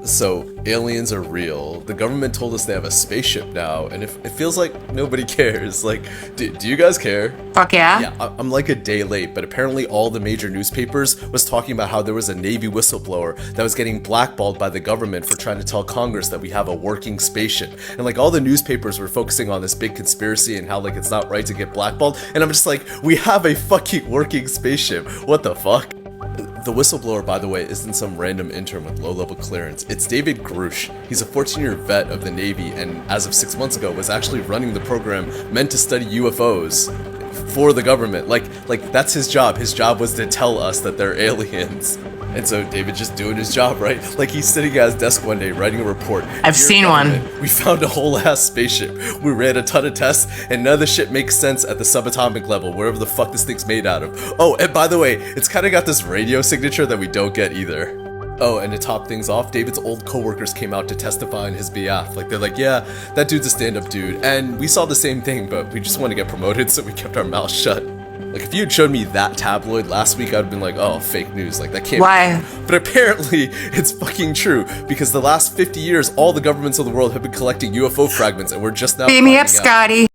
So, aliens are real. The government told us they have a spaceship now, and it feels like nobody cares. Like, do you guys care? Fuck yeah. Yeah, I'm like a day late, but apparently all the major newspapers was talking about how there was a Navy whistleblower that was getting blackballed by the government for trying to tell Congress that we have a working spaceship. And like all the newspapers were focusing on this big conspiracy and how like it's not right to get blackballed. And I'm just like, we have a fucking working spaceship. What the fuck? The whistleblower, by the way, isn't some random intern with low-level clearance. It's David Grush. He's a 14-year vet of the Navy, and as of 6 months ago, was actually running the program meant to study UFOs for the government. Like that's his job. His job was to tell us that they're aliens. And so David just doing his job, right? Like he's sitting at his desk one day writing a report. I've seen one. We found a whole ass spaceship. We ran a ton of tests, and none of the shit makes sense at the subatomic level, wherever the fuck this thing's made out of. Oh, and by the way, it's kind of got this radio signature that we don't get either. Oh, and to top things off, David's old coworkers came out to testify on his behalf. Like, they're like, yeah, that dude's a stand-up dude. And we saw the same thing, but we just want to get promoted, so we kept our mouths shut. Like, if you had shown me that tabloid last week, I'd have been like, oh, fake news. Like, that can't Why? be. But apparently, it's fucking true. Because the last 50 years, all the governments of the world have been collecting UFO fragments, and we're just now Beat me finding up, out. Scotty.